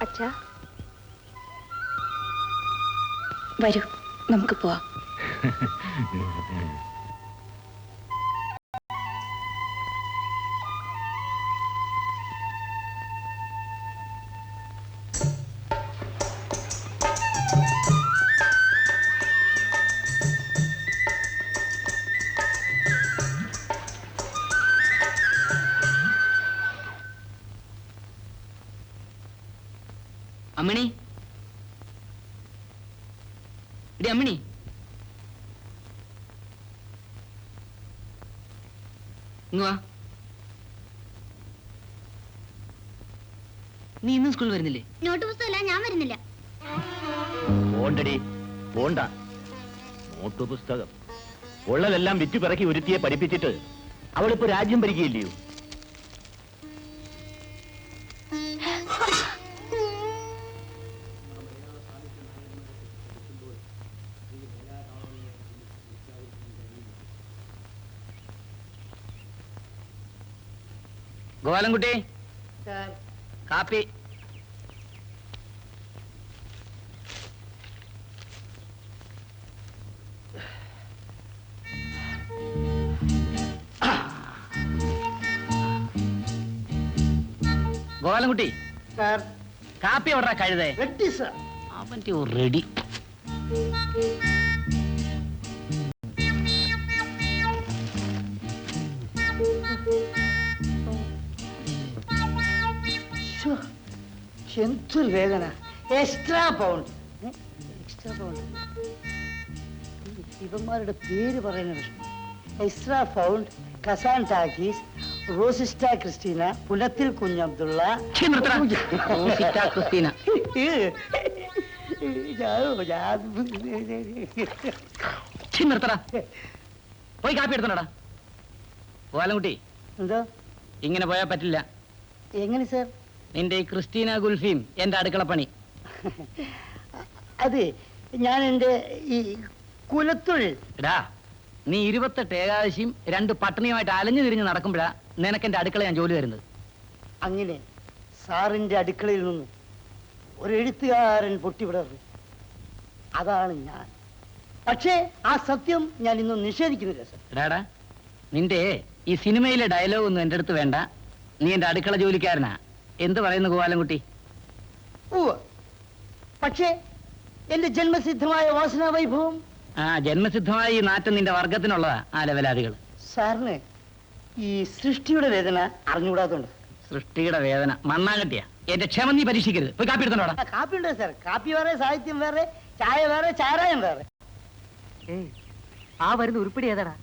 അച്ഛാ വരൂ, നമുക്ക് പോവാം. അമ്മിണി, ഇടി അമ്മിണി, ഇങ്ങ് വാ. നീ ഇന്നും സ്കൂളിൽ വരുന്നില്ലേ? നോട്ട് പുസ്തകമല്ല, ഞാൻ വരുന്നില്ല. പോണ്ടടി, പോണ്ട. നോട്ടു പുസ്തകം ഉള്ളതെല്ലാം വിറ്റു പിറക്കി ഒരുത്തിയെ പഠിപ്പിച്ചിട്ട് അവളിപ്പോ രാജ്യം ഭരിക്കുകയില്ലയോ? ഗോപാലൻകുട്ടി, കാപ്പി. ഗോപാലൻകുട്ടി, കാപ്പി ഓർഡറാ കഴുതേ. അവന്റെ റെഡി. എന്തൊരു വേദന. Extra pound. ഇവന്മാരുടെ പേര് പറയുന്ന പ്രശ്നം. എക്സ്ട്രാ പൗണ്ട്, കസാൻ ടാക്കീസ്, റോസിസ്റ്റ ക്രിസ്റ്റീന, പുനത്തിൽ കുഞ്ഞബ്ദുള്ള. പോയി കാപ്പി എടുത്തോടാ. ഗോപാലൻകുട്ടി, എന്തോ ഇങ്ങനെ പോയാൽ പറ്റില്ല. എങ്ങനെ സാർ? നിന്റെ ഈ ക്രിസ്റ്റീന ഗുൽഫിയും എന്റെ അടുക്കളപ്പണി. അതെ, ഞാൻ എന്റെ ഈ കുലത്തൊഴിൽ. എടാ, നീ 28 ഏകാദശിയും 2 പട്ടിണിയുമായിട്ട് അലഞ്ഞു തിരിഞ്ഞ് നടക്കുമ്പോഴാ നിനക്ക് എന്റെ അടുക്കള ഞാൻ ജോലി തരുന്നത്. അങ്ങനെ സാറിന്റെ അടുക്കളയിൽ നിന്ന് ഒരു എഴുത്തുകാരൻ പൊട്ടിവിടർന്നു. അതാണ് ഞാൻ. പക്ഷേ ആ സത്യം ഞാൻ ഇന്നും നിഷേധിക്കുന്നില്ല സാർ. എടാടാ, നിന്റെ ഈ സിനിമയിലെ ഡയലോഗ് ഒന്നും എന്റെ അടുത്ത് വേണ്ട. നീ എന്റെ അടുക്കള ജോലിക്കാരനാ. എന്ത് പറയുന്നു ഗോപാലൻകുട്ടി? പക്ഷേ എന്റെ ജന്മസിദ്ധമായ വാസനാ വൈഭവം. ആ ജന്മസിദ്ധമായ ഈ നാറ്റം നിന്റെ വർഗത്തിനുള്ളതാ. ആ ലെവലാദികൾ. സാറിന് ഈ സൃഷ്ടിയുടെ വേദന അറിഞ്ഞുകൂടാതുണ്ട്. സൃഷ്ടിയുടെ വേദന മണ്ണാകട്ടിയാ. എന്റെ ക്ഷമ നീ പരീക്ഷിക്കരുത്. പോയി കാപ്പി എടുത്തോടാ. കാപ്പി ഉണ്ട് സാർ. കാപ്പി വേറെ, സാഹിത്യം വേറെ, ചായ വേറെ, ചാരായം വേറെ. ആ വരുന്ന ഉരുപ്പിടി ഏതാടാ?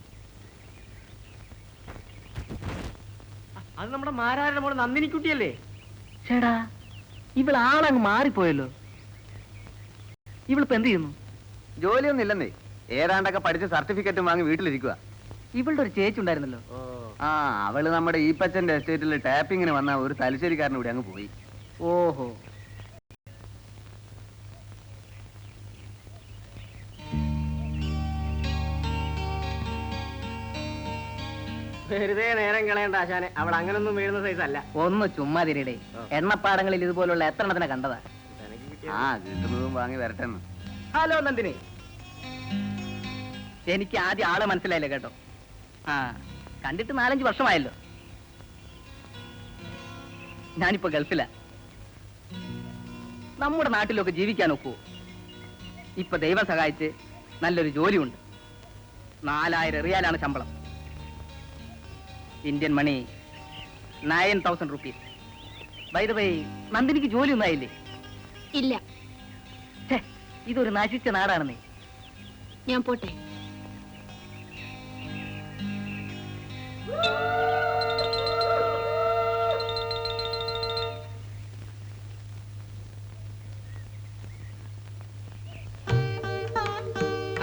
അത് നമ്മുടെ മാരാരുടെ മോള് നന്ദിനിക്കുട്ടിയല്ലേ? ചേടാ, ഇവള് ആളങ്ങ് മാറിപ്പോയല്ലോ. ഇവളിപ്പോ എന്ത് ചെയ്യുന്നു? ജോലിയൊന്നും ഇല്ലെന്നേ, ഏതാണ്ടൊക്കെ പഠിച്ച് സർട്ടിഫിക്കറ്റും വാങ്ങി വീട്ടിലിരിക്കുക. ഇവളുടെ ഒരു ചേച്ചി ഉണ്ടായിരുന്നല്ലോ. ആ, അവള് നമ്മുടെ ഈപ്പച്ചന്റെ എസ്റ്റേറ്റിൽ ടാപ്പിങ്ങിന് വന്ന ഒരു തലശ്ശേരിക്കാരൻ കൂടി അങ്ങ് പോയി. ഓഹോ. വെറുതെ നേരം കളയണ്ട ആശാനെ, അവൾ അങ്ങനൊന്നും വീഴുന്ന സൈസ് അല്ല. ഒന്ന് ചുമ്മാ തിരിയുടെ. എണ്ണപ്പാടങ്ങളിൽ ഇതുപോലുള്ള എത്ര എണ്ണത്തിനെ കണ്ടതാ. ആ, കിട്ടുന്നതും വാങ്ങി വരട്ടെന്ന്. ഹലോ നന്ദിനി, എനിക്ക് ആദ്യം ആളെ മനസ്സിലായില്ല കേട്ടോ. ആ, കണ്ടിട്ട് 4-5 വർഷമായല്ലോ. ഞാനിപ്പോ ഗൾഫിലാ. നമ്മുടെ നാട്ടിലൊക്കെ ജീവിക്കാൻ ഒക്കുവോ? ഇപ്പൊ ദൈവം സഹായിച്ച് നല്ലൊരു ജോലിയുണ്ട്. 4000 റിയാലാണ് ശമ്പളം. Indian money 9000 rupees. By the way, നന്ദിനിക്ക് ജോലി ഒന്നായില്ലേ? ഇല്ല. ഇതൊരു നശിച്ച നാടാണെന്നേ. ഞാൻ പോട്ടെ.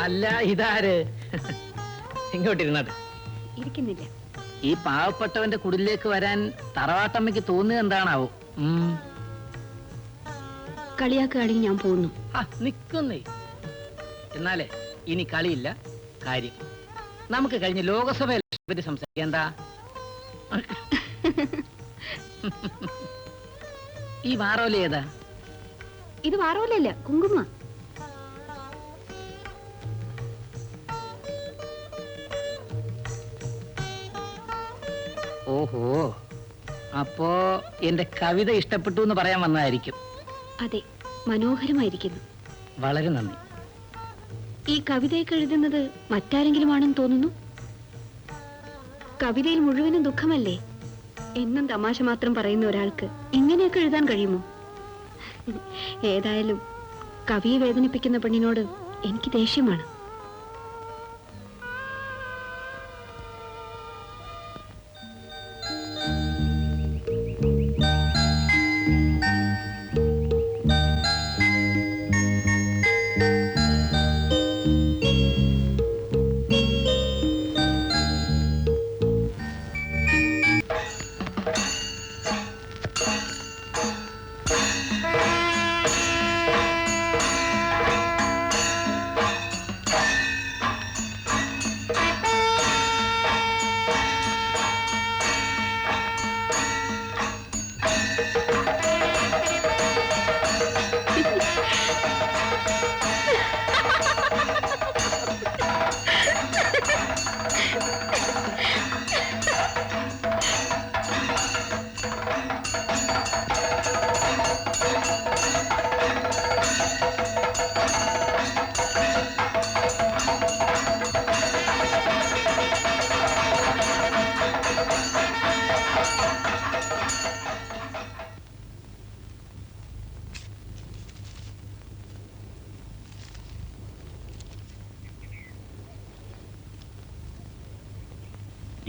അല്ല, ഇതാര്? ഇങ്ങോട്ടിരുന്നാട്ടെ. ഇരിക്കുന്നില്ല. ഈ പാവപ്പെട്ടവന്റെ കുടിലേക്ക് വരാൻ തറവാട്ടമ്മയ്ക്ക് തോന്നുക എന്താണാവോ? കളിയാക്കുകയാണെങ്കിൽ ഞാൻ പോകുന്നു. നിക്കുന്നേ. എന്നാലേ ഇനി കളിയില്ല, കാര്യം. നമുക്ക് കഴിഞ്ഞ ലോകസഭയെ പറ്റി സംസാരിക്കാം. എന്താ ഈ വാറോലി ഏതാ? ഇത് വാറോലല്ല, കുങ്കുമ. ഓഹോ, അപ്പോ എന്റെ കവിത ഇഷ്ടപ്പെട്ടു എന്ന് പറയാൻ വന്നതായിരിക്കും. അതെ, മനോഹരമായിരിക്കുന്നു. വളരെ നന്ദി. ഈ കവിതയൊക്കെ എഴുതുന്നത് മറ്റാരെങ്കിലും ആണെന്ന് തോന്നുന്നു. കവിതയിൽ മുഴുവനും ദുഃഖമല്ലേ? എന്നും തമാശ മാത്രം പറയുന്ന ഒരാൾക്ക് ഇങ്ങനെയൊക്കെ എഴുതാൻ കഴിയുമോ? ഏതായാലും കവിയെ വേദനിപ്പിക്കുന്ന പെണ്ണിനോട് എനിക്ക് ദേഷ്യമാണ്.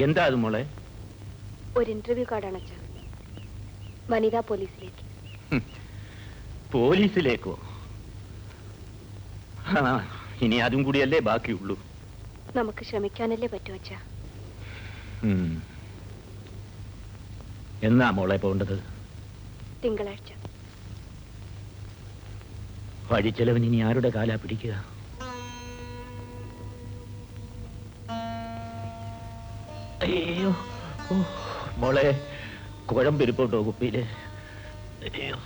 എന്താ അത് മോളെ? ഒരു ഇന്റർവ്യൂ കാർഡാണ് അച്ഛാ, വനിതാ പോലീസിലേക്ക്. പോലീസിലേക്കോ? ഇനി അതും കൂടിയല്ലേ ബാക്കിയുള്ളൂ. നമുക്ക് ശ്രമിക്കാനല്ലേ പറ്റൂ അച്ഛാ. എന്നാ മോളെ പോണ്ടത്? തിങ്കളാഴ്ച. വഴിച്ചെലവിന് ഇനി ആരുടെ കാലാ പിടിക്കുക? അയ്യോ, മോളെ കുഴമ്പിരിപ്പോട്ടോ കുപ്പിയില്. അയ്യോ,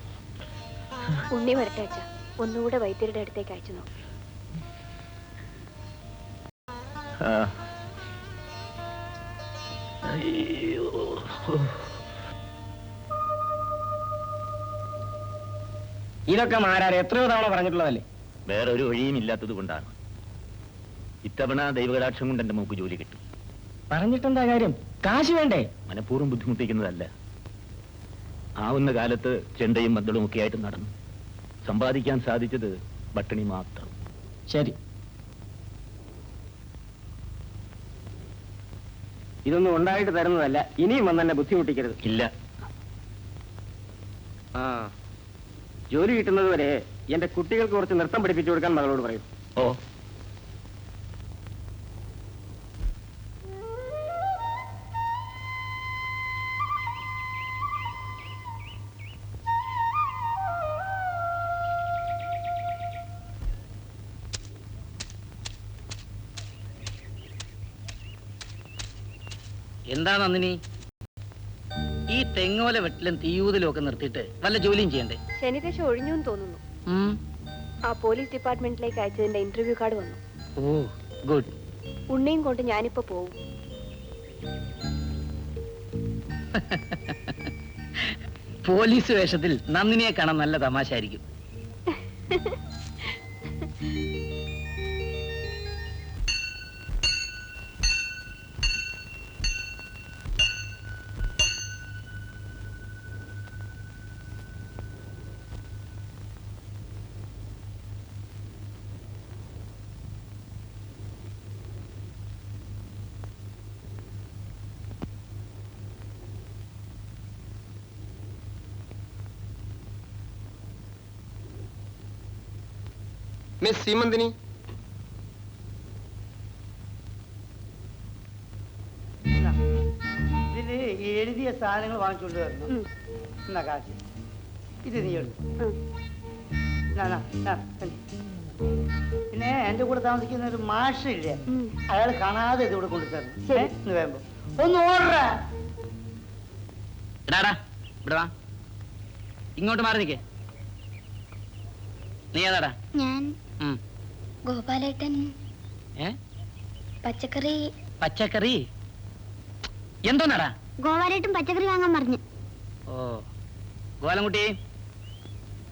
ഉണ്ണി വരട്ടെ അച്ഛാ, ഒന്നുകൂടെ വൈദ്യരുടെ അടുത്തേക്ക് അയച്ചു നോക്കും. അയ്യോ, ഇതൊക്കെ മാരാർ എത്രയോ തവണ പറഞ്ഞിട്ടുള്ളതല്ലേ? വേറെ ഒരു വഴിയും ഇല്ലാത്തത് കൊണ്ടാണ്. ഇത്തവണ ദൈവകടാക്ഷം കൊണ്ട് എന്റെ മൂക്ക് ജോലി കിട്ടും. പറഞ്ഞിട്ടെന്താ കാര്യം? കാശ് വേണ്ടേ? മനഃപൂർവ്വം ബുദ്ധിമുട്ടിക്കുന്നതല്ല. ആവുന്ന കാലത്ത് ചെണ്ടയും മദ്ദളും ഒക്കെ ആയിട്ട് നടന്നു. സമ്പാദിക്കാൻ സാധിച്ചത് പട്ടിണി മാത്രം. ശരി, ഇതൊന്നും ഉണ്ടായിട്ട് തരുന്നതല്ല. ഇനിയും വന്നെന്നെ ബുദ്ധിമുട്ടിക്കരുത്. ഇല്ല. ആ, ജോലി കിട്ടുന്നത് വരെ എന്റെ കുട്ടികൾക്ക് കുറച്ച് നൃത്തം പഠിപ്പിച്ചു കൊടുക്കാൻ മകളോട് പറയും. ഓ, എന്താ നന്ദിനി, ഈ തെങ്ങോല വെട്ടിലും തീയൂതിലും ഒക്കെ നിർത്തിയിട്ട് വല്ല ജോലിയും ചെയ്യണ്ടേ? ശനിദശ ഒഴിഞ്ഞു എന്ന് തോന്നുന്നു. ആ പോലീസ് ഡിപ്പാർട്ട്മെന്റിലേക്ക് അയച്ചതിന്റെ ഇന്റർവ്യൂ കാർഡ് വന്നു. ഓ, ഗുഡ്. ഉണ്ണിയും കൊണ്ട് ഞാനിപ്പോ പോവും. പോലീസ് വേഷത്തിൽ നന്ദിനിയെ കാണാൻ നല്ല തമാശ ആയിരിക്കും. മിസ് സീമന്തിനി, ഇതില് എഴുതിയ സാധനങ്ങൾ വാങ്ങിച്ചുകൊണ്ട് വരണം. എന്നാ കാശ് ഇത് നീ എടുത്തു. പിന്നെ എന്റെ കൂടെ താമസിക്കുന്ന ഒരു മാഷില്ലേ, അയാൾ കാണാതെ ഇത് ഇവിടെ കൊണ്ടുതരണം. ഇന്ന് വേമ്പോ ഒന്ന് ഓർഡറാ. എടാടാ, ഇവിടെ വാ, ഇങ്ങോട്ട് മാറി നിൽക്കേ. നീ ഏതാടാ? ഞാൻ ഉം. ഗോപാലേട്ടൻ ഏ? പച്ചക്കറി പച്ചക്കറി എന്തോന്നാടാ? ഗോപാലേട്ടൻ പച്ചക്കറി വാങ്ങാൻ പറഞ്ഞു. ഓ ഗോലൻകുട്ടി,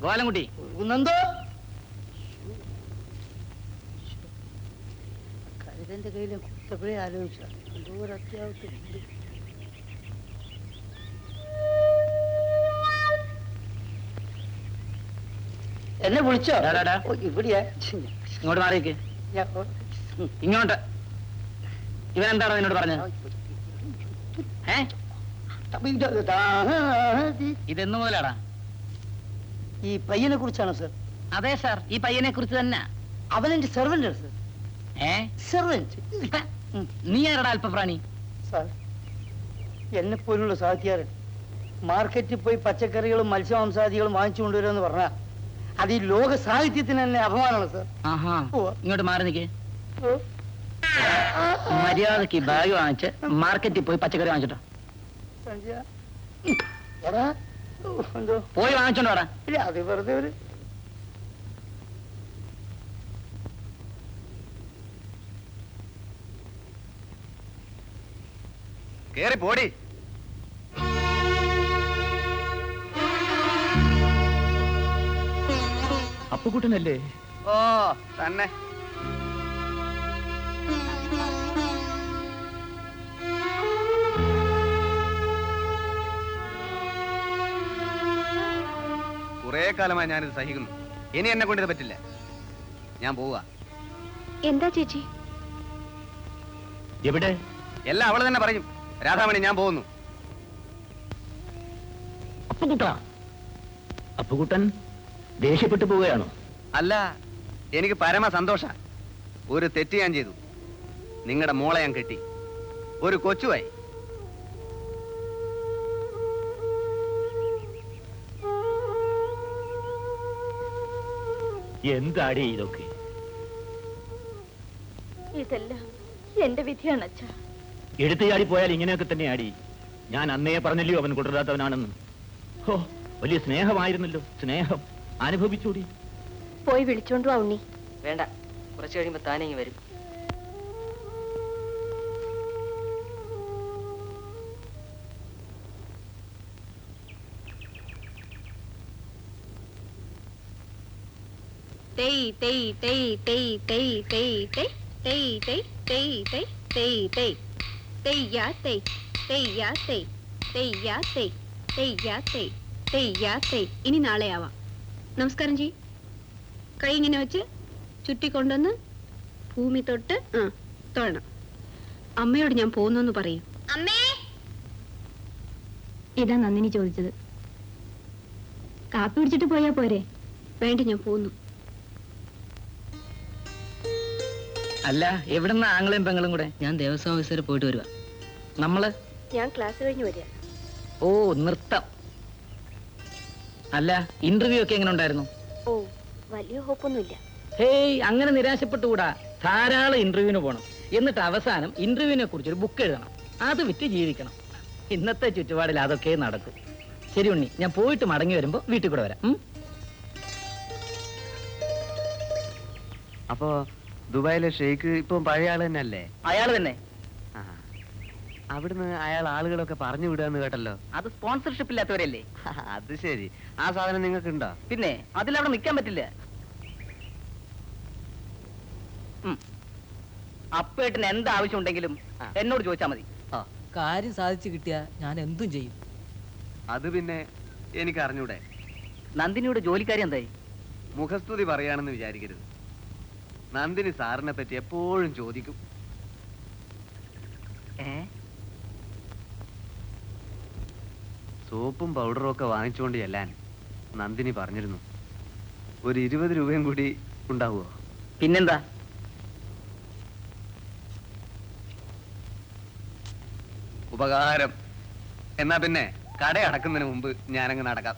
ഗോലൻകുട്ടി, കുന്നന്തോ കഴുതന്റെ കയ്യിൽ കുത്തപ്പോഴേ ആലോചിച്ച എന്തോ ഒരു അത്യാവശ്യം എന്നെ വിളിച്ചോ? ഡാ, ഡാ, ഡാ. ഓ, ഇവിടെയാ ഇങ്ങോട്ട് മാറിയേക്ക്. ഞാൻ- ഓ, ഇങ്ങോട്ട്. ഇവൻ എന്താണോ നിന്നോട് പറഞ്ഞത്? ഏ? ഇതെന്നു മുതലാടാ? ഈ പയ്യനെ കുറിച്ചാണോ സർ? അതെ സാർ, ഈ പയ്യനെ കുറിച്ച് തന്നെ. അവനെന്റെ സെർവന്റ് സർ. ഏ? സെർവന്റ് നീ ആരടാ അല്പപ്രാണി? സാർ, എന്നെ പോലുള്ള സാഹിത്യകാരൻ മാർക്കറ്റിൽ പോയി പച്ചക്കറികളും മത്സ്യമാംസാദികളും വാങ്ങിച്ചു കൊണ്ടുവരുമെന്ന് പറഞ്ഞാൽ അത് ഈ ലോക സാഹിത്യത്തിന് തന്നെ അപമാനമാണ് സാർ. ആഹാ, ഉവ്വ. ഇങ്ങോട്ട് മാറി നിൽക്കേ. ഓ, മര്യാദക്ക് ബാഗ് വാങ്ങിച്ച് മാർക്കറ്റിൽ പോയി പച്ചക്കറി വാങ്ങിച്ചിട്ടോ. സഞ്ജയ. എടാ, ഓ, എന്തോ പോയി വാങ്ങിച്ചോണ്ടോ വാടാ. ഇല്ല, അത് വെറുതെ ഒരു കേറി പോടി. അപ്പുകുട്ടനല്ലേ? ഓ തന്നെ. കുറെ കാലമായി ഞാനിത് സഹിക്കുന്നു. ഇനി എന്നെ കൊണ്ടിത് പറ്റില്ല. ഞാൻ പോവുക. എന്താ ചേച്ചി? എവിടെ? എല്ലാം അവള് തന്നെ പറയും. രാധാമണി, ഞാൻ പോകുന്നു. അപ്പുകുട്ട, അപ്പുകുട്ടൻ ദേഷ്യപ്പെട്ടു പോവുകയാണോ? അല്ല, എനിക്ക് പരമ സന്തോഷ. ഒരു തെറ്റ് ഞാൻ ചെയ്തു. നിങ്ങളുടെ മോളെ ഞാൻ കെട്ടി. ഒരു കൊച്ചുവായി. എന്താടി ഇതൊക്കെ? ഇതെല്ലാം എന്റെ വിധിയാണ് അച്ഛാ. എടുത്തുചാടി പോയാൽ ഇങ്ങനെയൊക്കെ തന്നെ ആടി. ഞാൻ അന്നേ പറഞ്ഞല്ലോ അവൻ കൊണ്ടുവരാത്തവനാണെന്ന്. ഓ, വലിയ സ്നേഹമായിരുന്നല്ലോ. സ്നേഹം അനുഭവിച്ചൂടി. പോയി വിളിച്ചോണ്ടു വാ ഉണ്ണി. വേണ്ട, കുറച്ച് കഴിയുമ്പോ താനേ ഇങ്ങ് വരും. തെയ് തെയ് തെയ് തെയ് തെയ് തെയ് തെയ് തെയ് തെയ് തെയ് തെയ് തെയ് തെയ് തെയ്യാ തെയ് തെയ്യാ തെയ് തെയ്യാ തെയ് തെയ്യാ തെയ് തെയ്യാ തെയ്. ഇനി നാളെ ആവാം. നമസ്കാരം ജി. കൈ ഇങ്ങനെ വെച്ച് ചുറ്റിക്കൊണ്ടുവന്ന് ഭൂമി തൊട്ട് തൊഴണം. അമ്മയോട് ഞാൻ പോകുന്നു പറയൂ. അമ്മേ, ഇതാ നന്ദിനി ചോദിച്ചത്. കാപ്പി പിടിച്ചിട്ട് പോയാ പോരെ? വേണ്ട, ഞാൻ പോന്നു. അല്ല, എവിടുന്ന ആംഗ്ലയും പെങ്ങളും കൂടെ? ഞാൻ ദേവസ്വം ഓഫീസർ പോയിട്ട് വരുവാ. നമ്മള്? ഞാൻ ക്ലാസ് കഴിഞ്ഞ് വരിക. ഓ, നൃത്തം. അല്ല, ഇന്റർവ്യൂ ഒക്കെ എങ്ങനെ ഉണ്ടായിരുന്നു? ഓ, വലിയ ഹോപ്പൊന്നുമില്ല. ഹേയ്, അങ്ങനെ നിരാശപ്പെട്ടുകൂടാ. ധാരാളം ഇന്റർവ്യൂവിന് പോകണം. എന്നിട്ട് അവസാനം ഇന്റർവ്യൂവിനെ കുറിച്ചൊരു ബുക്ക് എഴുതണം. അത് വിറ്റ് ജീവിക്കണം. ഇന്നത്തെ ചുറ്റുപാടിൽ അതൊക്കെ നടക്കും. ശരി ഉണ്ണി, ഞാൻ പോയിട്ട് മടങ്ങി വരുമ്പോ വീട്ടിൽ കൂടെ വരാം. അപ്പോ ദുബായിലെ ഷെയ്ഖ് ഇപ്പൊ പഴയ ആള് തന്നെ അല്ലേ? അയാൾ തന്നെ. ആ. അവിടുന്ന് അയാൾ ആളുകളൊക്കെ പറഞ്ഞു വിടുകയെന്ന് കേട്ടല്ലോ. അത് സ്പോൺസർഷിപ്പ് ഇല്ലാത്തവരല്ലേ? അത് ശരി. ആ സാധനം നിങ്ങൾക്ക് ഉണ്ടോ? പിന്നെ അതിലവിടെ നിൽക്കാൻ പറ്റില്ല. അപ്പേട്ടിന് എന്ത് ആവശ്യം ഉണ്ടെങ്കിലും എന്നോട് ചോദിച്ചാൽ മതി. കാര്യം സാധിച്ചു കിട്ടിയാ ഞാൻ എന്തും ചെയ്യും. അത് പിന്നെ എനിക്ക് അറിഞ്ഞൂടെ. നന്ദിനിയുടെ ജോലിക്കാരി എന്തായി? മുഖസ്തുതി പറയാണെന്ന് വിചാരിക്കരുത്. നന്ദിനി സാറിനെ പറ്റി എപ്പോഴും ചോദിക്കും. സോപ്പും പൗഡറും ഒക്കെ വാങ്ങിച്ചുകൊണ്ട് ചെല്ലാൻ നന്ദിനി പറഞ്ഞിരുന്നു. ഒരു 20 രൂപയും കൂടി ഉണ്ടാവുമോ? പിന്നെന്താ? ഉപകാരം. എന്നാ പിന്നെ കട അടക്കുന്നതിന് മുമ്പ് ഞാനങ്ങ് നടക്കാം.